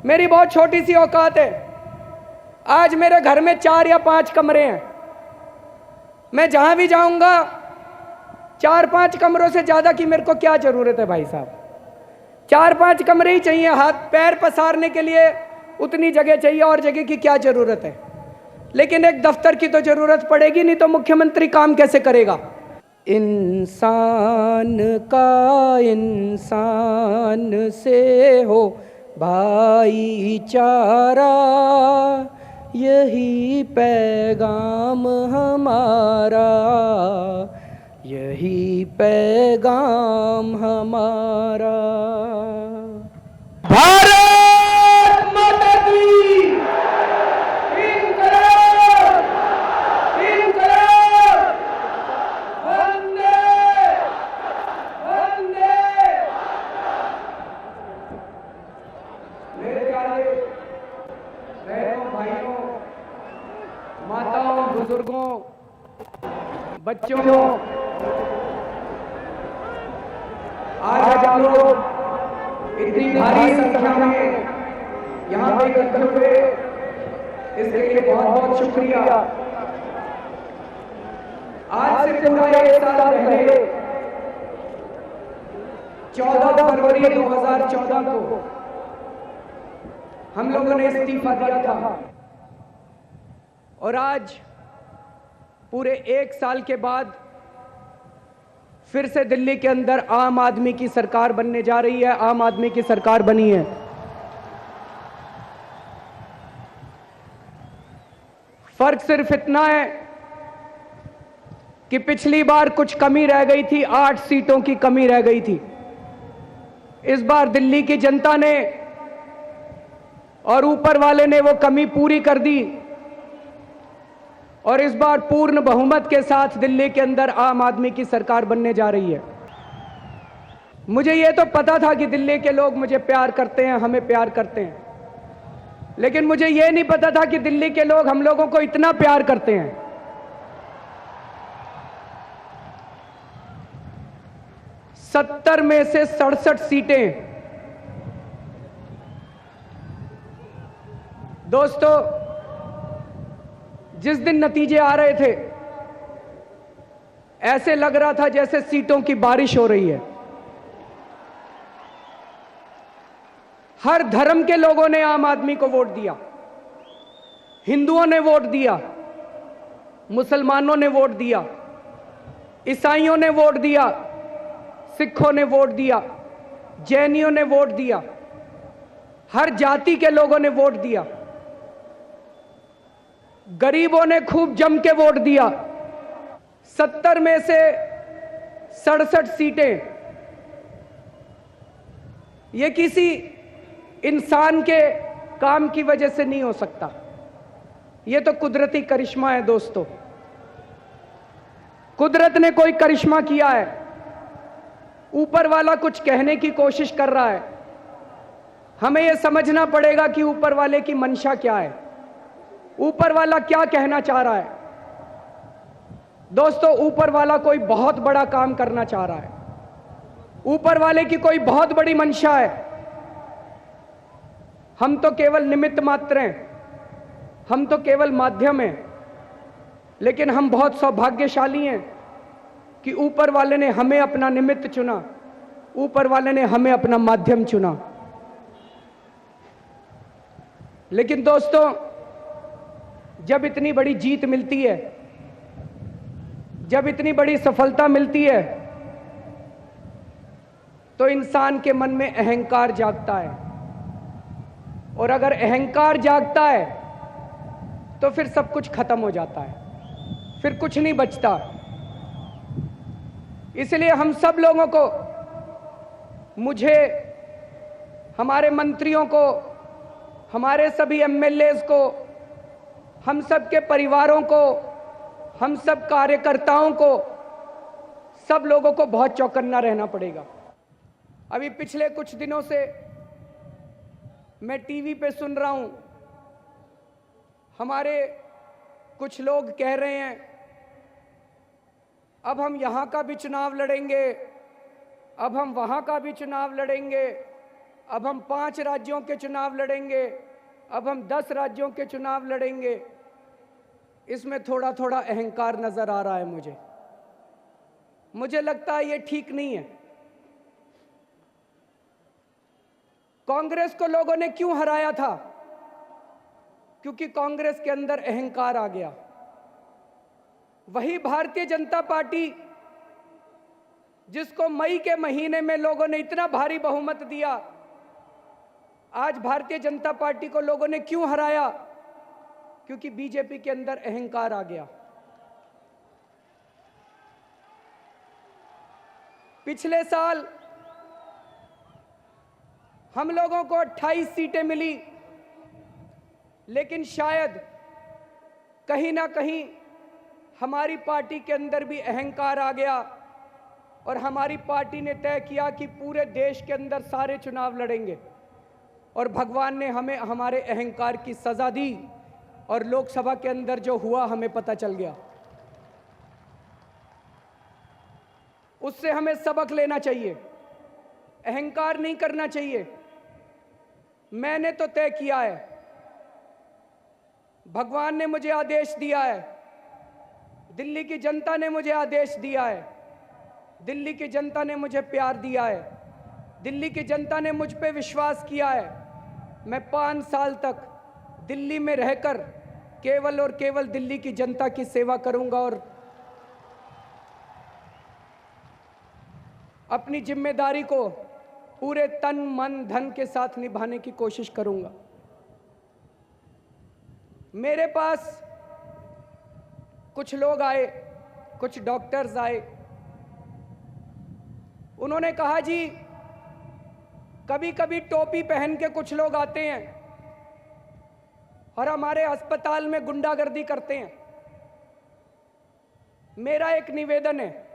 मेरी बहुत छोटी सी औकात है। आज मेरे घर में 4 या 5 कमरे हैं। मैं जहां भी जाऊंगा 4-5 कमरों से ज्यादा की मेरे को क्या जरूरत है भाई साहब। 4-5 कमरे ही चाहिए, हाथ पैर पसारने के लिए उतनी जगह चाहिए, और जगह की क्या जरूरत है। लेकिन एक दफ्तर की तो जरूरत पड़ेगी, नहीं तो मुख्यमंत्री काम कैसे करेगा। इंसान का इंसान से हो भाईचारा, यही पैगाम हमारा, यही पैगाम हमारा। भारत माता की इंकलाब, इंकलाब, वंदे वंदे। मेरे प्यारे बहनों, भाइयों, माताओं, बुजुर्गों, बच्चों, आज आप लोग इतनी भारी संख्या में यहाँ पे इकट्ठे हुए, इसके लिए बहुत बहुत शुक्रिया। आज से पूरा 1 साल पहले 14 फरवरी 2014 को हम लोगों ने इस्तीफा दिया था, और आज पूरे 1 साल के बाद फिर से दिल्ली के अंदर आम आदमी की सरकार बनने जा रही है। आम आदमी की सरकार बनी है। फर्क सिर्फ इतना है कि पिछली बार कुछ कमी रह गई थी, 8 सीटों की कमी रह गई थी। इस बार दिल्ली की जनता ने और ऊपर वाले ने वो कमी पूरी कर दी, और इस बार पूर्ण बहुमत के साथ दिल्ली के अंदर आम आदमी की सरकार बनने जा रही है। मुझे ये तो पता था कि दिल्ली के लोग मुझे प्यार करते हैं, हमें प्यार करते हैं, लेकिन मुझे ये नहीं पता था कि दिल्ली के लोग हम लोगों को इतना प्यार करते हैं। सत्तर में से 67 सीटें। दोस्तों, जिस दिन नतीजे आ रहे थे ऐसे लग रहा था जैसे सीटों की बारिश हो रही है। हर धर्म के लोगों ने आम आदमी को वोट दिया। हिंदुओं ने वोट दिया, मुसलमानों ने वोट दिया, ईसाइयों ने वोट दिया, सिखों ने वोट दिया, जैनियों ने वोट दिया, हर जाति के लोगों ने वोट दिया। गरीबों ने खूब जम के वोट दिया। 70 में से 67 सीटें, ये किसी इंसान के काम की वजह से नहीं हो सकता। ये तो कुदरती करिश्मा है दोस्तों। कुदरत ने कोई करिश्मा किया है। ऊपर वाला कुछ कहने की कोशिश कर रहा है। हमें यह समझना पड़ेगा कि ऊपर वाले की मंशा क्या है, ऊपर वाला क्या कहना चाह रहा है। दोस्तों, ऊपर वाला कोई बहुत बड़ा काम करना चाह रहा है। ऊपर वाले की कोई बहुत बड़ी मंशा है। हम तो केवल निमित्त मात्र हैं, हम तो केवल माध्यम हैं, लेकिन हम बहुत सौभाग्यशाली हैं कि ऊपर वाले ने हमें अपना निमित्त चुना, ऊपर वाले ने हमें अपना माध्यम चुना। लेकिन दोस्तों, जब इतनी बड़ी जीत मिलती है, जब इतनी बड़ी सफलता मिलती है, तो इंसान के मन में अहंकार जागता है, और अगर अहंकार जागता है तो फिर सब कुछ खत्म हो जाता है, फिर कुछ नहीं बचता। इसलिए हम सब लोगों को, मुझे, हमारे मंत्रियों को, हमारे सभी एमएलएज को, हम सब के परिवारों को, हम सब कार्यकर्ताओं को, सब लोगों को बहुत चौकन्ना रहना पड़ेगा। अभी पिछले कुछ दिनों से मैं टीवी पे सुन रहा हूं, हमारे कुछ लोग कह रहे हैं अब हम यहां का भी चुनाव लड़ेंगे, अब हम वहां का भी चुनाव लड़ेंगे, अब हम 5 राज्यों के चुनाव लड़ेंगे, अब हम 10 राज्यों के चुनाव लड़ेंगे, इसमें थोड़ा थोड़ा अहंकार नजर आ रहा है। मुझे लगता है ये ठीक नहीं है। कांग्रेस को लोगों ने क्यों हराया था? क्योंकि कांग्रेस के अंदर अहंकार आ गया। वही भारतीय जनता पार्टी जिसको मई के महीने में लोगों ने इतना भारी बहुमत दिया, आज भारतीय जनता पार्टी को लोगों ने क्यों हराया? क्योंकि बीजेपी के अंदर अहंकार आ गया। पिछले साल हम लोगों को 28 सीटें मिली, लेकिन शायद कहीं ना कहीं हमारी पार्टी के अंदर भी अहंकार आ गया और हमारी पार्टी ने तय किया कि पूरे देश के अंदर सारे चुनाव लड़ेंगे, और भगवान ने हमें हमारे अहंकार की सजा दी और लोकसभा के अंदर जो हुआ हमें पता चल गया। उससे हमें सबक लेना चाहिए, अहंकार नहीं करना चाहिए। मैंने तो तय किया है, भगवान ने मुझे आदेश दिया है, दिल्ली की जनता ने मुझे आदेश दिया है, दिल्ली की जनता ने मुझे प्यार दिया है, दिल्ली की जनता ने मुझ पे विश्वास किया है। मैं 5 साल तक दिल्ली में रहकर केवल और केवल दिल्ली की जनता की सेवा करूंगा और अपनी जिम्मेदारी को पूरे तन मन धन के साथ निभाने की कोशिश करूंगा। मेरे पास कुछ लोग आए, कुछ डॉक्टर्स आए, उन्होंने कहा जी कभी कभी टोपी पहन के कुछ लोग आते हैं और हमारे अस्पताल में गुंडागर्दी करते हैं। मेरा एक निवेदन है,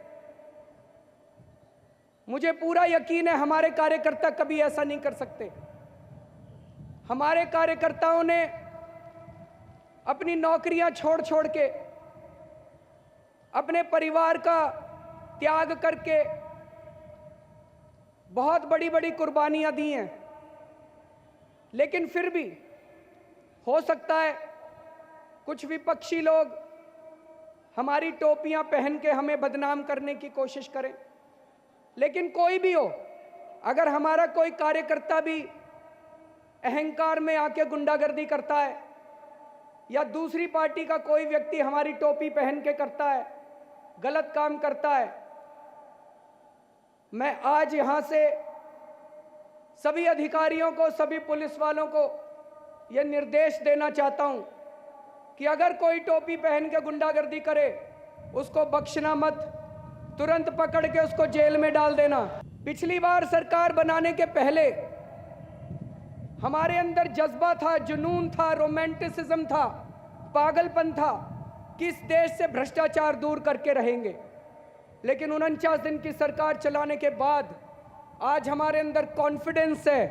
मुझे पूरा यकीन है हमारे कार्यकर्ता कभी ऐसा नहीं कर सकते। हमारे कार्यकर्ताओं ने अपनी नौकरियां छोड़ छोड़ के, अपने परिवार का त्याग करके बहुत बड़ी बड़ी कुर्बानियां दी हैं, लेकिन फिर भी हो सकता है कुछ विपक्षी लोग हमारी टोपियां पहन के हमें बदनाम करने की कोशिश करें। लेकिन कोई भी हो, अगर हमारा कोई कार्यकर्ता भी अहंकार में आके गुंडागर्दी करता है या दूसरी पार्टी का कोई व्यक्ति हमारी टोपी पहन के करता है, गलत काम करता है, मैं आज यहां से सभी अधिकारियों को, सभी पुलिस वालों को यह निर्देश देना चाहता हूं कि अगर कोई टोपी पहन के गुंडागर्दी करे उसको बख्शना मत, तुरंत पकड़ के उसको जेल में डाल देना। पिछली बार सरकार बनाने के पहले हमारे अंदर जज्बा था, जुनून था, रोमांटिसिज्म था, पागलपन था कि इस देश से भ्रष्टाचार दूर करके रहेंगे। लेकिन 49 दिन की सरकार चलाने के बाद आज हमारे अंदर कॉन्फिडेंस है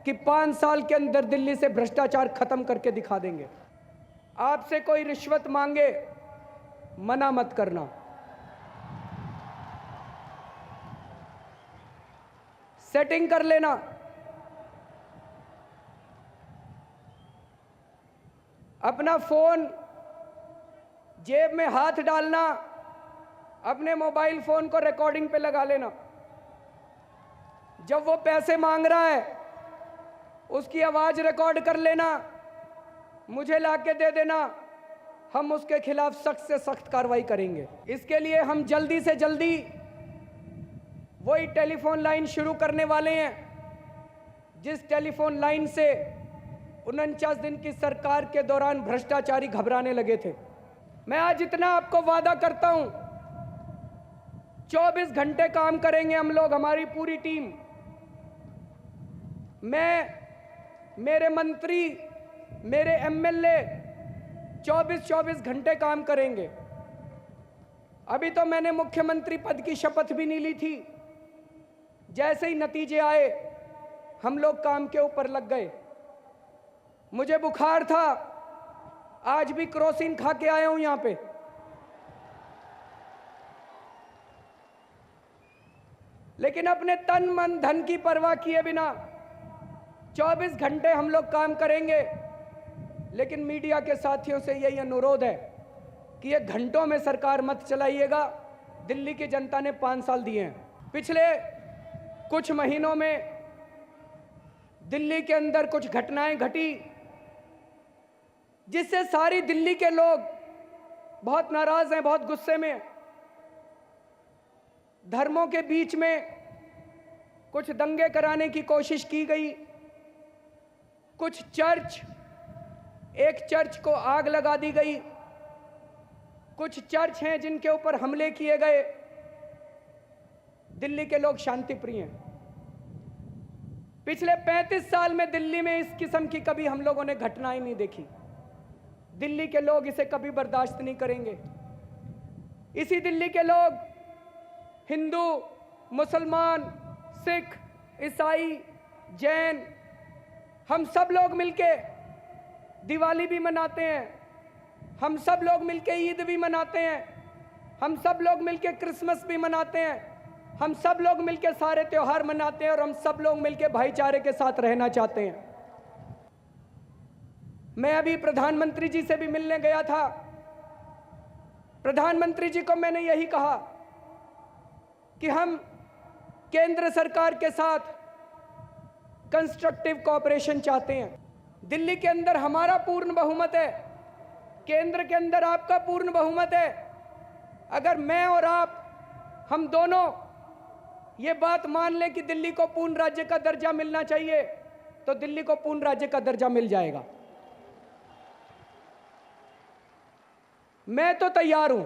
कि 5 साल के अंदर दिल्ली से भ्रष्टाचार खत्म करके दिखा देंगे। आपसे कोई रिश्वत मांगे, मना मत करना। सेटिंग कर लेना। अपना फोन जेब में हाथ डालना, अपने मोबाइल फोन को रिकॉर्डिंग पे लगा लेना। जब वो पैसे मांग रहा है उसकी आवाज रिकॉर्ड कर लेना, मुझे लाके दे देना, हम उसके खिलाफ सख्त से सख्त कार्रवाई करेंगे। इसके लिए हम जल्दी से जल्दी वही टेलीफोन लाइन शुरू करने वाले हैं जिस टेलीफोन लाइन से 49 दिन की सरकार के दौरान भ्रष्टाचारी घबराने लगे थे। मैं आज इतना आपको वादा करता हूं, 24 घंटे काम करेंगे हम लोग, हमारी पूरी टीम। मैं, मेरे मंत्री, मेरे एमएलए 24 घंटे काम करेंगे। अभी तो मैंने मुख्यमंत्री पद की शपथ भी नहीं ली थी। जैसे ही नतीजे आए हम लोग काम के ऊपर लग गए। मुझे बुखार था, आज भी क्रोसिन खा के आया हूं यहां पे। लेकिन अपने तन मन धन की परवाह किए बिना 24 घंटे हम लोग काम करेंगे, लेकिन मीडिया के साथियों से यही अनुरोध है कि ये घंटों में सरकार मत चलाइएगा। दिल्ली की जनता ने 5 साल दिए हैं। पिछले कुछ महीनों में दिल्ली के अंदर कुछ घटनाएं घटी जिससे सारी दिल्ली के लोग बहुत नाराज हैं, बहुत गुस्से में हैं। धर्मों के बीच में कुछ दंगे कराने की कोशिश की गई। कुछ एक चर्च को आग लगा दी गई। कुछ चर्च हैं जिनके ऊपर हमले किए गए। दिल्ली के लोग शांति प्रिय हैं। पिछले 35 साल में दिल्ली में इस किस्म की कभी हम लोगों ने घटनाएं नहीं देखी। दिल्ली के लोग इसे कभी बर्दाश्त नहीं करेंगे। इसी दिल्ली के लोग हिंदू, मुसलमान, सिख, ईसाई, जैन, हम सब लोग मिलके दिवाली भी मनाते हैं। हम सब लोग मिलके ईद भी मनाते हैं। हम सब लोग मिलके क्रिसमस भी मनाते हैं। हम सब लोग मिलके सारे त्योहार मनाते हैं और हम सब लोग मिलके भाईचारे के साथ रहना चाहते हैं। मैं अभी प्रधानमंत्री जी से भी मिलने गया था। प्रधानमंत्री जी को मैंने यही कहा कि हम केंद्र सरकार के साथ कंस्ट्रक्टिव कोऑपरेशन चाहते हैं। दिल्ली के अंदर हमारा पूर्ण बहुमत है, केंद्र के अंदर आपका पूर्ण बहुमत है। अगर मैं और आप, हम दोनों ये बात मान लें कि दिल्ली को पूर्ण राज्य का दर्जा मिलना चाहिए, तो दिल्ली को पूर्ण राज्य का दर्जा मिल जाएगा। मैं तो तैयार हूं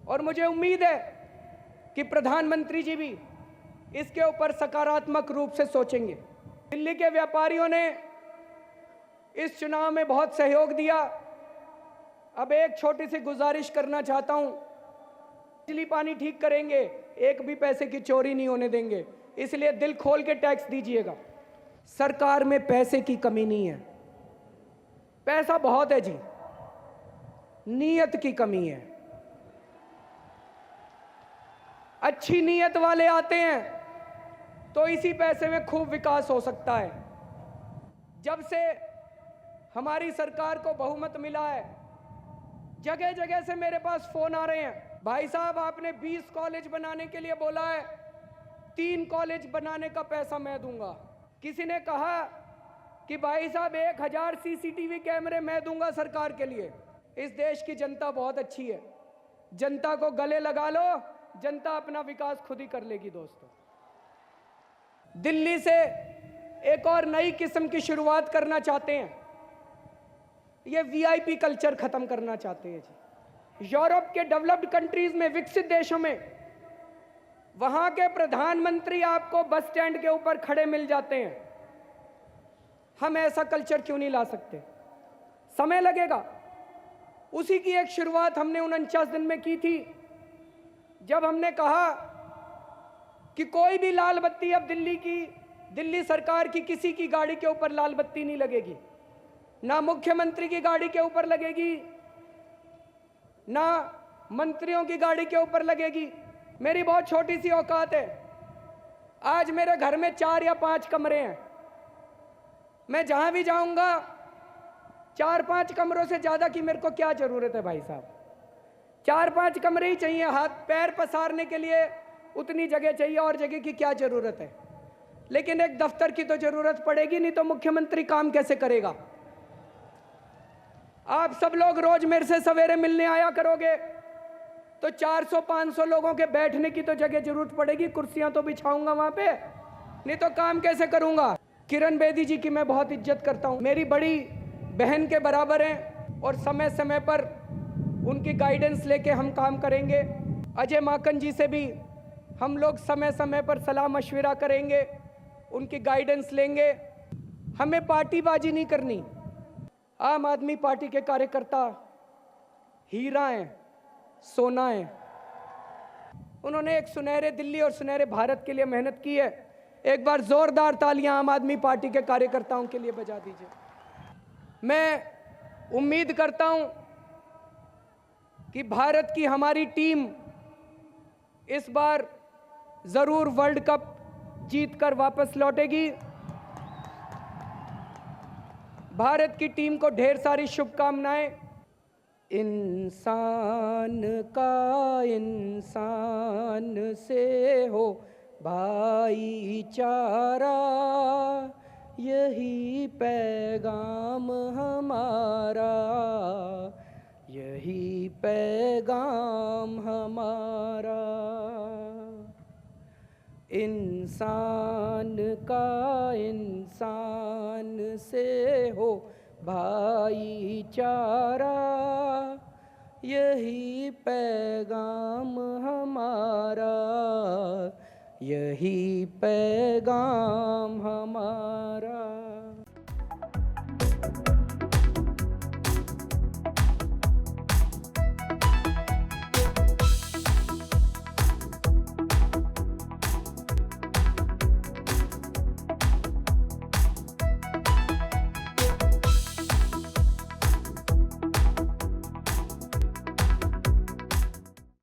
और मुझे उम्मीद है कि प्रधानमंत्री जी भी इसके ऊपर सकारात्मक रूप से सोचेंगे। दिल्ली के व्यापारियों ने इस चुनाव में बहुत सहयोग दिया। अब एक छोटी सी गुजारिश करना चाहता हूं, बिजली पानी ठीक करेंगे, एक भी पैसे की चोरी नहीं होने देंगे, इसलिए दिल खोल के टैक्स दीजिएगा। सरकार में पैसे की कमी नहीं है, पैसा बहुत है जी, नीयत की कमी है। अच्छी नीयत वाले आते हैं तो इसी पैसे में खूब विकास हो सकता है। जब से हमारी सरकार को बहुमत मिला है, जगह जगह से मेरे पास फोन आ रहे हैं, भाई साहब आपने 20 कॉलेज बनाने के लिए बोला है, 3 कॉलेज बनाने का पैसा मैं दूंगा। किसी ने कहा कि भाई साहब 1000 CCTV कैमरे मैं दूंगा सरकार के लिए। इस देश की जनता बहुत अच्छी है, जनता को गले लगा लो, जनता अपना विकास खुद ही कर लेगी। दोस्तों, दिल्ली से एक और नई किस्म की शुरुआत करना चाहते हैं। ये VIP कल्चर खत्म करना चाहते हैं जी। यूरोप के डेवलप्ड कंट्रीज में, विकसित देशों में, वहां के प्रधानमंत्री आपको बस स्टैंड के ऊपर खड़े मिल जाते हैं। हम ऐसा कल्चर क्यों नहीं ला सकते? समय लगेगा। उसी की एक शुरुआत हमने 49 दिन में की थी, जब हमने कहा कि कोई भी लाल बत्ती अब दिल्ली सरकार की किसी की गाड़ी के ऊपर लाल बत्ती नहीं लगेगी। ना मुख्यमंत्री की गाड़ी के ऊपर लगेगी, ना मंत्रियों की गाड़ी के ऊपर लगेगी। मेरी बहुत छोटी सी औकात है। आज मेरे घर में 4 या 5 कमरे हैं। मैं जहां भी जाऊंगा 4-5 कमरों से ज्यादा की मेरे को क्या जरूरत है भाई साहब? 4-5 कमरे ही चाहिए। हाथ पैर पसारने के लिए उतनी जगह चाहिए, और जगह की क्या जरूरत है? लेकिन एक दफ्तर की तो जरूरत पड़ेगी, नहीं तो मुख्यमंत्री काम कैसे करेगा? आप सब लोग रोज मेरे से सवेरे मिलने आया करोगे तो 400-500 लोगों के बैठने की तो जगह जरूरत पड़ेगी, कुर्सियां तो बिछाऊंगा वहां पे, नहीं तो काम कैसे करूंगा? किरण बेदी जी की मैं बहुत इज्जत करता हूं, मेरी बड़ी बहन के बराबर हैं, और समय समय पर उनकी गाइडेंस लेके हम काम करेंगे। अजय माकन जी से भी हम लोग समय समय पर सलाह मशविरा करेंगे, उनकी गाइडेंस लेंगे। हमें पार्टीबाजी नहीं करनी। आम आदमी पार्टी के कार्यकर्ता हीरा हैं, सोना है। उन्होंने एक सुनहरे दिल्ली और सुनहरे भारत के लिए मेहनत की है। एक बार जोरदार तालियां आम आदमी पार्टी के कार्यकर्ताओं के लिए बजा दीजिए। मैं उम्मीद करता हूं कि भारत की हमारी टीम इस बार जरूर वर्ल्ड कप जीतकर वापस लौटेगी। भारत की टीम को ढेर सारी शुभकामनाएं। इंसान का इंसान से हो भाईचारा, यही पैगाम हमारा, यही पैगाम हमारा। इंसान का इंसान से हो भाईचारा, यही पैगाम हमारा, यही पैगाम हमारा।